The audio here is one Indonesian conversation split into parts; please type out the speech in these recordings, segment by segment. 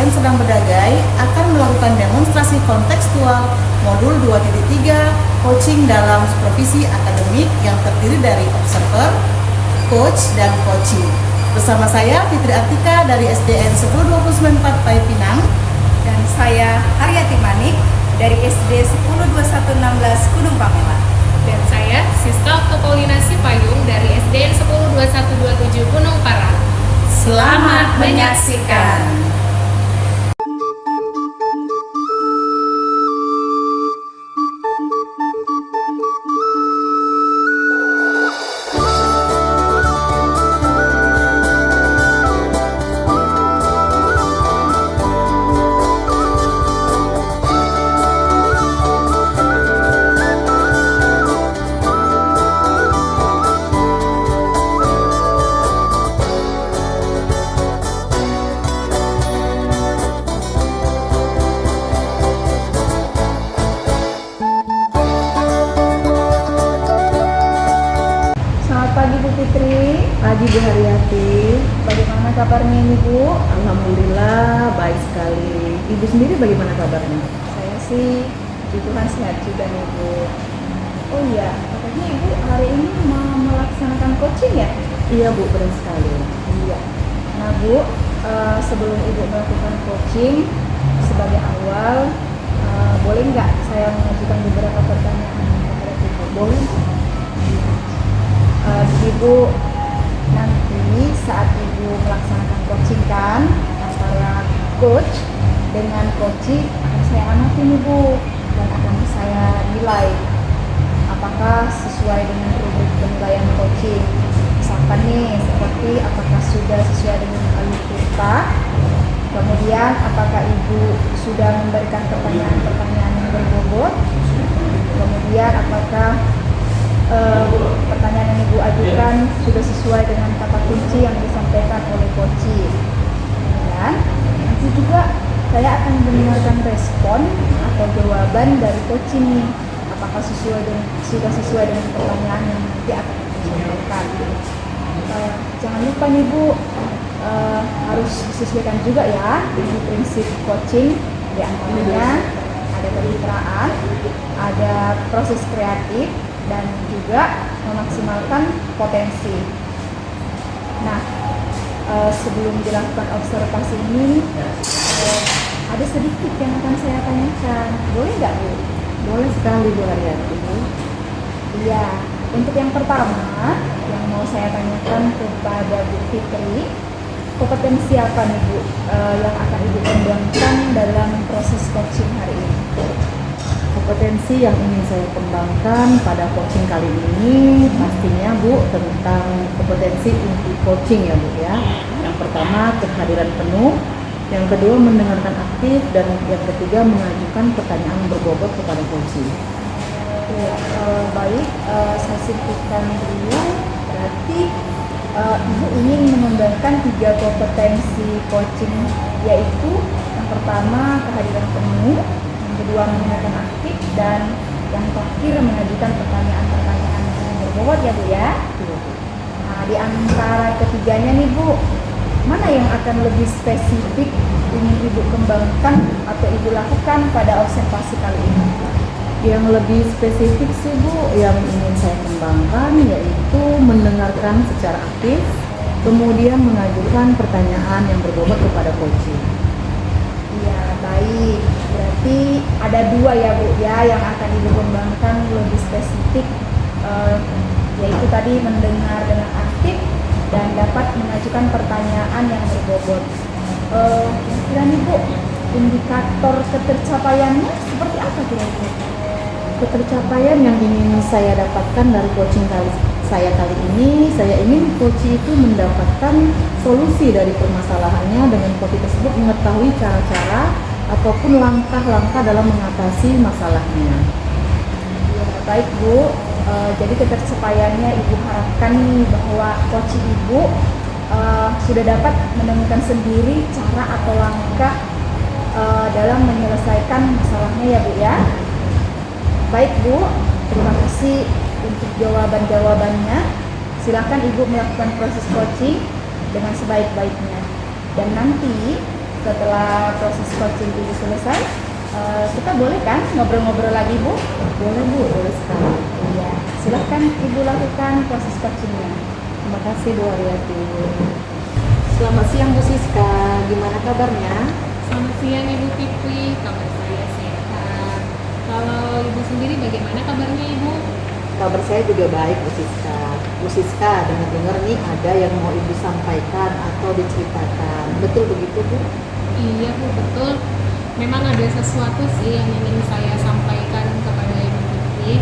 kalian sedang berdagai akan melakukan demonstrasi kontekstual modul 2.3 coaching dalam supervisi akademik yang terdiri dari observer, coach, dan coaching. Bersama saya Fitri Atika dari SDN 1029 Pai Pinang, dan saya Haryati Manik dari SD 102116 Gunung Pamela. Dan saya Siska Oktopaulina Sipayung dari SDN 102127 Gunung Parang. Selamat menyaksikan. Pagi Bu Fitri. Pagi Bu Haryati. Bagaimana kabarnya ini Bu? Alhamdulillah baik sekali. Ibu sendiri bagaimana kabarnya? Saya sih puji Tuhan sehat juga nih Bu. Oh iya, katanya Ibu hari ini mau melaksanakan coaching ya? Iya Bu, benar sekali. Iya. Nah Bu, sebelum Ibu melakukan coaching, sebagai awal, boleh nggak saya mengajukan beberapa pertanyaan kepada Ibu? Boleh? Ibu, nanti saat Ibu melaksanakan coaching kan antara coach dengan coaching akan saya amati nih Bu, dan akan saya nilai apakah sesuai dengan rubrik penilaian coaching. Misalkan nih seperti apakah sudah sesuai dengan alur, kemudian apakah Ibu sudah memberikan pertanyaan-pertanyaan yang berbobot, kemudian apakah pertanyaan yang Ibu ajukan sudah sesuai dengan kata kunci yang disampaikan oleh coaching. Dan nanti juga saya akan mendengarkan respon atau jawaban dari coaching nih, apakah sudah sesuai dengan pertanyaan yang nanti akan disampaikan. Jangan lupa nih Bu, harus disesuaikan juga ya dengan prinsip coaching. Di antaranya ada kemitraan, ada proses kreatif, dan juga memaksimalkan potensi. Nah, sebelum dilakukan observasi ini, ada sedikit yang akan saya tanyakan. Boleh nggak Bu? Boleh sekali Bu Haryati. Iya, untuk yang pertama yang mau saya tanyakan kepada Bu Fitri, kompetensi apa nih Bu yang akan Ibu kembangkan dalam proses coaching hari ini? Kompetensi yang ingin saya kembangkan pada coaching kali ini pastinya Bu tentang kompetensi inti coaching ya Bu ya. Yang pertama kehadiran penuh, yang kedua mendengarkan aktif, dan yang ketiga mengajukan pertanyaan berbobot kepada coaching. Ya, baik, saya simpulkan dulu. Berarti Ibu ingin mengembangkan 3 kompetensi coaching, yaitu yang pertama kehadiran penuh, yang kedua mendengarkan aktif, dan yang terakhir mengajukan pertanyaan-pertanyaan yang berbobot ya Bu ya. Nah, di antara ketiganya nih Bu, mana yang akan lebih spesifik ingin Ibu kembangkan atau Ibu lakukan pada observasi kali ini? Yang lebih spesifik sih Bu, yang ingin saya kembangkan yaitu mendengarkan secara aktif, kemudian mengajukan pertanyaan yang berbobot kepada coaching. Iya, baik. Berarti ada 2 ya Bu ya yang akan Ibu kembangkan lebih spesifik, yaitu tadi mendengar dengan aktif dan dapat mengajukan pertanyaan yang berbobot. Kira-kira nih Bu, indikator ketercapaiannya seperti apa kira-kira? Ketercapaian yang ingin saya dapatkan dari coaching saya kali ini, saya ingin coach itu mendapatkan solusi dari permasalahannya dengan coach tersebut mengetahui cara-cara ataupun langkah-langkah dalam mengatasi masalahnya. Ya, baik Bu, jadi ketercapaiannya Ibu harapkan nih bahwa coach Ibu sudah dapat menemukan sendiri cara atau langkah dalam menyelesaikan masalahnya ya Bu ya. Baik Bu, terima kasih untuk jawaban-jawabannya. Silakan Ibu melakukan proses coaching dengan sebaik-baiknya. Dan nanti setelah proses coaching ini selesai, kita boleh kan ngobrol-ngobrol lagi, Bu? Boleh Bu, boleh sekali. Iya, silahkan Ibu lakukan proses coachingnya. Terima kasih Bu Haryati. Selamat siang Bu Siska, gimana kabarnya? Selamat siang Ibu Fitri, kabar saya sehat. Kalau Ibu sendiri bagaimana kabarnya Ibu? Kabar saya juga baik Bu Siska. Bu Siska, dengar-dengar nih ada yang mau Ibu sampaikan atau diceritakan. Betul begitu Bu? Iya Bu, betul. Memang ada sesuatu sih yang ingin saya sampaikan kepada Ibu Fitri.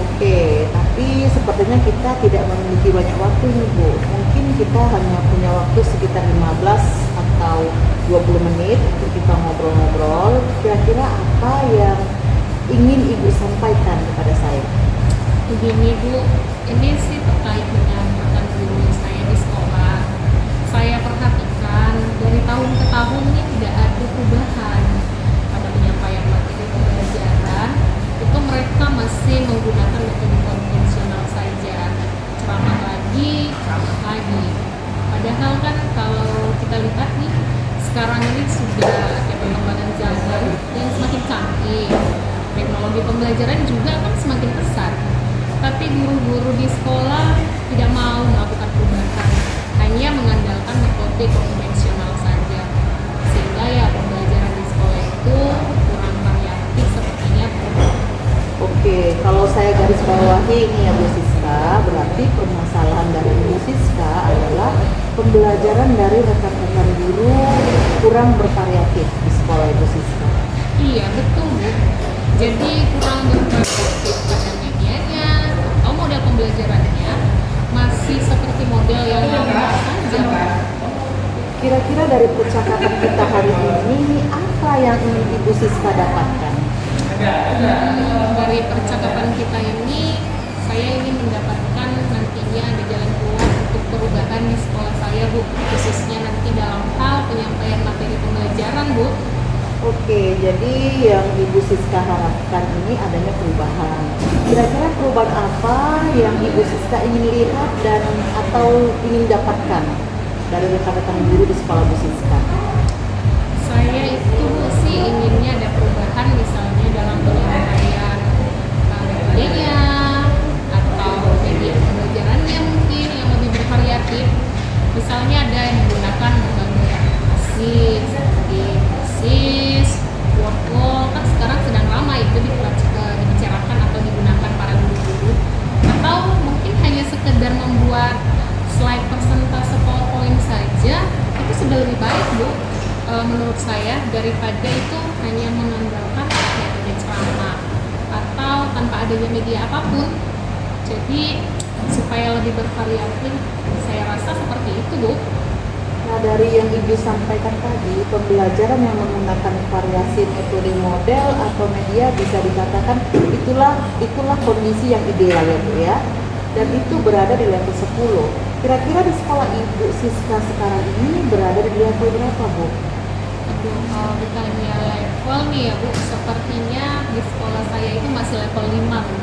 Oke, tapi sepertinya kita tidak memiliki banyak waktu nih Bu. Mungkin kita hanya punya waktu sekitar 15 atau 20 menit untuk kita ngobrol-ngobrol. Kira-kira apa yang ingin Ibu sampaikan kepada saya? Begini Bu, ini sih terkait dengan rekan guru saya di sekolah. Saya perhatikan dari tahun ke tahun ini tidak ada perubahan pada penyampaian materi pembelajaran. Itu mereka masih menggunakan metode konvensional saja, ceramah lagi. Padahal kan kalau kita lihat nih, sekarang ini sudah ada perkembangan zaman yang semakin canggih. Teknologi pembelajaran juga kan semakin pesat. Tapi guru-guru di sekolah tidak mau melakukan perubahan, hanya mengandalkan metode konvensional saja. Sehingga ya pembelajaran di sekolah itu kurang variatif sepertinya. Oke, kalau saya garis bawahi ini ya Bu Siska, berarti permasalahan dari Bu Siska adalah pembelajaran dari rekan-rekan guru kurang bervariatif di sekolah Bu Siska. Iya betul Bu. Jadi kurang bervariatif pada medianya atau model pembelajarannya masih seperti model yang lama saja. Kira-kira dari percakapan kita hari ini, apa yang ingin Ibu Siska dapatkan? Dari percakapan kita ini, saya ingin mendapatkan nantinya ada jalan keluar untuk perubahan di sekolah saya Bu, khususnya nanti dalam hal penyampaian materi pembelajaran Bu. Oke, jadi yang Ibu Siska harapkan ini adanya perubahan. Kira-kira perubahan apa yang Ibu Siska ingin lihat dan atau ingin dapatkan dari rekan-rekan guru di sekolah Bu Siska? Saya itu sih inginnya ada perubahan misalnya dalam penyampaian materinya atau media pembelajarannya mungkin yang lebih bervariatif. Misalnya ada yang menggunakan berbagai aplikasi seperti Quizzes, Wordwall, kan sekarang sedang ramai itu dibicarakan atau digunakan para guru-guru. Atau mungkin hanya sekedar membuat slide persentase PowerPoint saja, itu sudah lebih baik Bu. Menurut saya daripada itu hanya mengandalkan metode ceramah atau tanpa adanya media apapun. Jadi supaya lebih bervariatif, saya rasa seperti itu Bu. Nah, dari yang Ibu sampaikan tadi, pembelajaran yang menggunakan variasi metode model atau media bisa dikatakan itulah kondisi yang ideal ya Bu ya. Dan itu berada di level 10. Kira-kira di sekolah Ibu Siska sekarang ini berada di level berapa Bu? Aduh, kalau ditanya level nih ya Bu, sepertinya di sekolah saya itu masih level 5 Bu.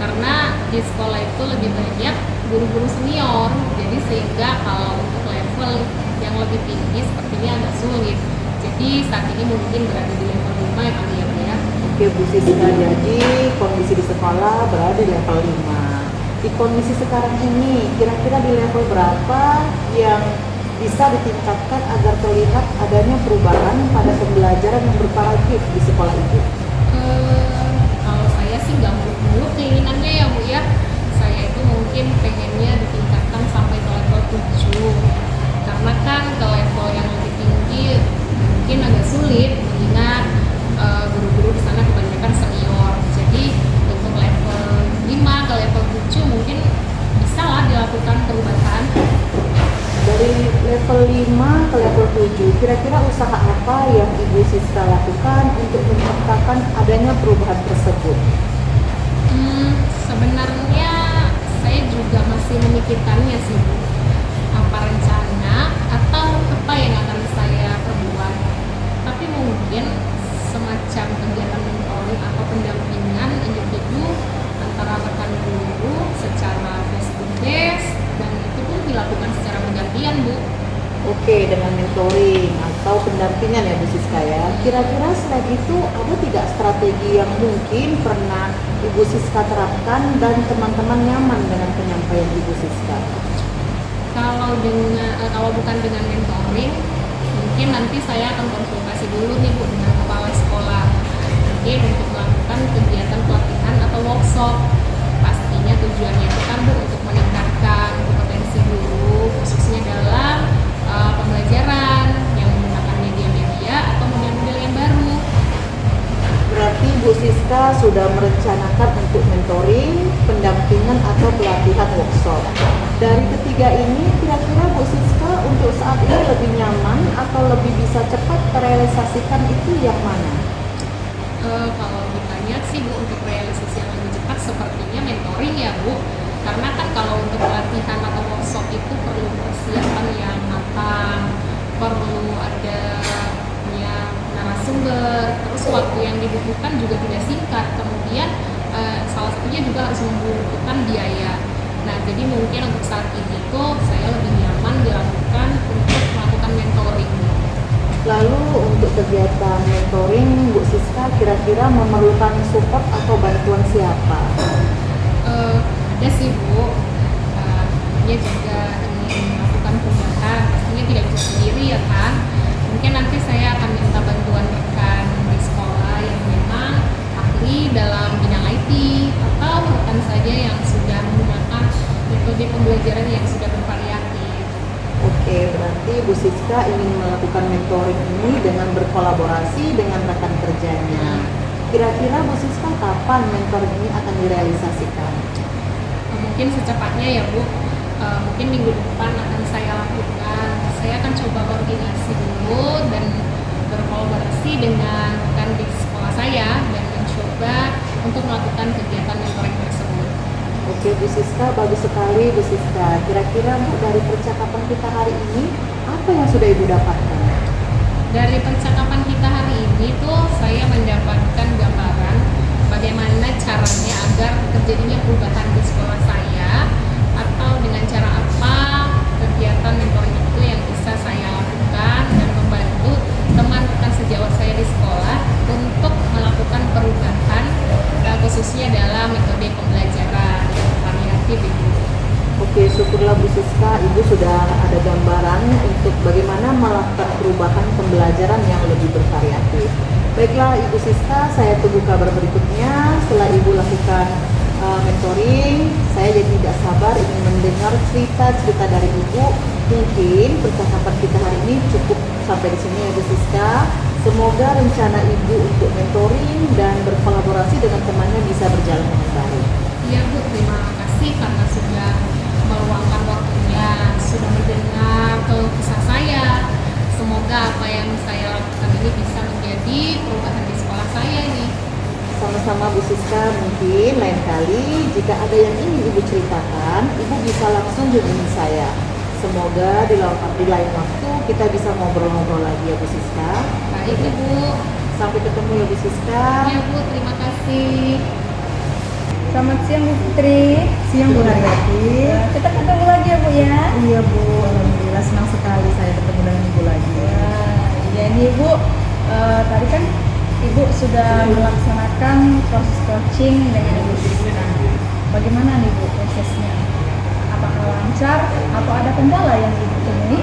Karena di sekolah itu lebih banyak guru-guru senior, jadi sehingga kalau untuk level yang lebih tinggi sepertinya agak sulit. Jadi saat ini mungkin berada di level 5 ya kali ya Bu ya. Oke Bu Siska, jadi kondisi di sekolah berada di level 5. Di kondisi sekarang ini, kira-kira di level berapa yang bisa ditingkatkan agar terlihat adanya perubahan pada pembelajaran yang bervariatif di sekolah itu? Kalau saya sih nggak muluk-muluk keinginannya ya Bu ya. Saya itu mungkin pengennya ditingkatkan sampai ke level 7. Karena kan ke level yang lebih tinggi mungkin agak sulit mengingat guru-guru di sana kebanyakan senior. Jadi untuk level 5 ke level 7 mungkin bisa lah dilakukan perubahan. Dari level 5 ke level 7, kira-kira usaha apa yang Ibu Siska lakukan untuk menciptakan adanya perubahan tersebut? Sebenarnya saya juga masih memikirkannya sih Bu. Apa rencana atau apa yang akan saya perbuat. Tapi mungkin semacam kegiatan mentoring atau pendampingan individu antara rekan guru secara face to face dan itu pun dilakukan secara bergantian Bu. Oke, dengan mentoring atau pendampingan ya Bu Siska ya. Kira-kira selain itu ada tidak strategi yang mungkin pernah Ibu Siska terapkan dan teman-teman nyaman dengan penyampaian Ibu Siska? Kalau bukan dengan mentoring, mungkin nanti saya akan konsultasi dulu nih Bu dengan kepala sekolah. Mungkin untuk melakukan kegiatan pelatihan atau workshop. Pastinya tujuannya itu kan Bu untuk meningkatkan kompetensi guru, khususnya dalam pembelajaran yang menggunakan media-media atau model-model yang baru. Berarti Bu Siska sudah merencanakan untuk mentoring, pendampingan atau pelatihan workshop. Dari ketiga ini, kira-kira Bu Siska untuk saat ini lebih nyaman atau lebih bisa cepat merealisasikan itu yang mana? Kalau ditanya sih Bu, untuk realisasi yang lebih cepat sepertinya mentoring ya Bu. Karena kan kalau untuk pelatihan atau workshop itu perlu persiapan yang matang, perlu ada narasumber, terus waktu yang dibutuhkan juga tidak singkat. Kemudian salah satunya juga harus membutuhkan biaya. Nah, jadi mungkin untuk saat ini tuh saya lebih nyaman dilakukan untuk melakukan mentoring. Lalu untuk kegiatan mentoring Bu Siska kira-kira memerlukan support atau bantuan siapa? Ada sih Bu, dia juga ingin melakukan perubahan, pastinya tidak bisa sendiri ya kan. Mungkin nanti saya akan minta bantuan rekan di sekolah yang memang ahli dalam bidang IT atau rekan saja yang sudah menggunakan metode pembelajaran yang sudah bervariatif. Oke, berarti Bu Siska ingin melakukan mentoring ini dengan berkolaborasi dengan rekan kerjanya. Kira-kira Bu Siska kapan mentoring ini akan direalisasikan? Mungkin secepatnya ya Bu, mungkin minggu depan akan saya lakukan. Saya akan coba koordinasi dulu dan berkolaborasi dengan rekan di sekolah saya dan mencoba untuk melakukan kegiatan mentoring tersebut. Oke Bu Siska, bagus sekali Bu Siska. Kira-kira Bu dari percakapan kita hari ini, apa yang sudah Ibu dapatkan? Dari percakapan kita hari ini tuh saya mendapatkan gambaran bagaimana caranya agar terjadinya perubahan di sekolah saya, atau dengan cara apa kegiatan mentoring itu yang bisa saya lakukan dan membantu teman rekan sejawat saya di sekolah untuk melakukan perubahan, khususnya dalam metode pembelajaran yang variatif Ibu. Oke, syukurlah Bu Siska, Ibu sudah ada gambaran untuk bagaimana melakukan perubahan pembelajaran yang lebih bervariatif. Baiklah Ibu Siska, saya tunggu kabar berikutnya. Setelah Ibu lakukan mentoring, saya jadi tidak sabar ingin mendengar cerita-cerita dari Ibu. Mungkin percakapan kita hari ini cukup sampai di sini ya Bu Siska. Semoga rencana Ibu untuk mentoring dan berkolaborasi dengan temannya bisa berjalan dengan baik. Iya Bu, terima kasih karena sudah meluangkan waktunya, sudah mendengar keluh kesah saya. Semoga apa yang saya lakukan ini bisa menjadi perubahan di sekolah saya ini. Sama-sama Bu Siska, mungkin lain kali jika ada yang ingin Ibu ceritakan, Ibu bisa langsung hubungi saya. Semoga di lain waktu kita bisa ngobrol-ngobrol lagi ya Bu Siska. Baik Ibu. Sampai ketemu ya Bu Siska. Iya Bu, terima kasih. Selamat siang Bu Putri. Siang Bu Haryati. Kita ketemu lagi ya Bu ya. Iya Bu, alhamdulillah senang sekali saya ketemu dengan Ibu lagi. Iya ini Bu, tadi kan Ibu sudah melaksanakan proses coaching dengan Ibu Siska. Bagaimana nih Bu prosesnya? Apakah lancar atau ada kendala yang Ibu temui?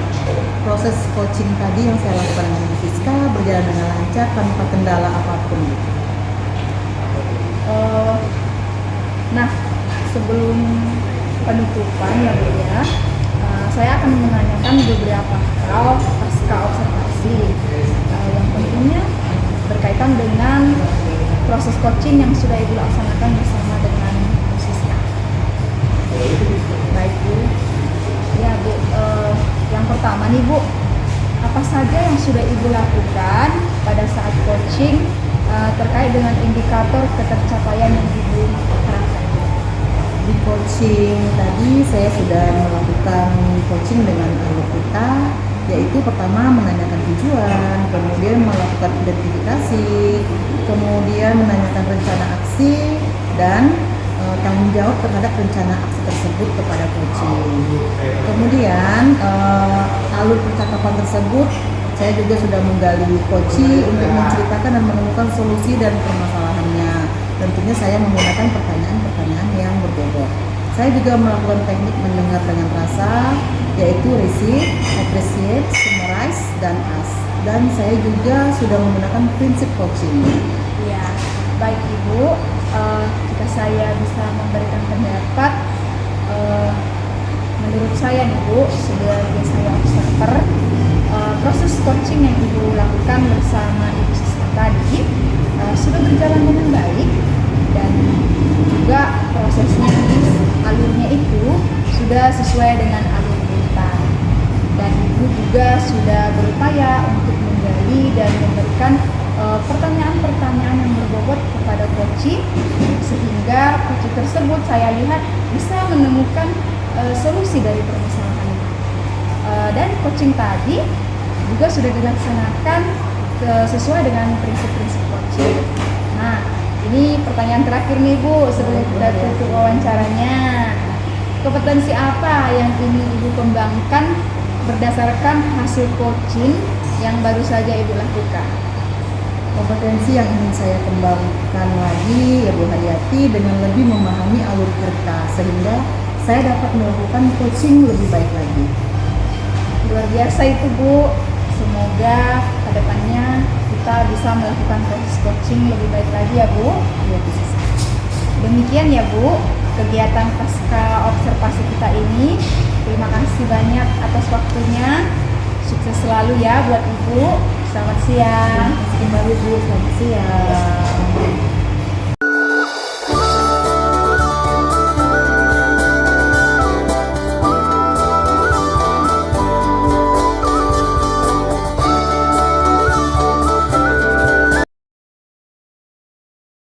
Proses coaching tadi yang saya lakukan dengan Bu Siska berjalan dengan lancar tanpa kendala apapun. Nah, sebelum penutupan ya Bu ya, saya akan menanyakan beberapa hal pasca observasi yang tentunya berkaitan dengan proses coaching yang sudah Ibu laksanakan bersama dengan Bu Siska. Baik Bu, ya Bu, yang pertama nih Bu, apa saja yang sudah Ibu lakukan pada saat coaching terkait dengan indikator ketercapaian yang Ibu terapkan? Di coaching tadi saya sudah melakukan coaching dengan alur kita, yaitu pertama menanyakan tujuan, kemudian melakukan identifikasi, kemudian menanyakan rencana aksi dan tanggung jawab terhadap rencana aksi tersebut kepada coaching. Kemudian alur percakapan tersebut Saya juga sudah menggali Koci untuk menceritakan dan menemukan solusi dan permasalahannya. Tentunya saya menggunakan pertanyaan-pertanyaan yang berbobot. Saya juga melakukan teknik mendengar dengan rasa, yaitu receive, appreciate, summarize, dan ask. Dan saya juga sudah menggunakan prinsip coaching. Ya, baik Ibu, jika saya bisa memberikan pendapat, menurut saya nih Bu, sebagai saya observer, proses coaching yang Ibu lakukan bersama Ibu Siska tadi sudah berjalan dengan baik, dan juga prosesnya alurnya itu sudah sesuai dengan alur kita, dan Ibu juga sudah berupaya untuk menggali dan memberikan pertanyaan-pertanyaan yang berbobot kepada coach, sehingga coach tersebut saya lihat bisa menemukan solusi dari permasalahan itu. Dan coaching tadi juga sudah dilaksanakan sesuai dengan prinsip-prinsip coaching. Nah, ini pertanyaan terakhir nih Bu, sebelum kita tutup wawancaranya. Kompetensi apa yang ingin Ibu kembangkan berdasarkan hasil coaching yang baru saja Ibu lakukan? Kompetensi yang ingin saya kembangkan lagi ya Bu Haryati, dengan lebih memahami alur kita sehingga saya dapat melakukan coaching lebih baik lagi. Luar biasa itu Bu. Semoga kedepannya kita bisa melakukan proses coaching lebih baik lagi ya Bu. Ya, bisa. Demikian ya Bu, kegiatan pasca observasi kita ini. Terima kasih banyak atas waktunya. Sukses selalu ya buat Ibu. Selamat siang. Kembali Bu, selamat siang.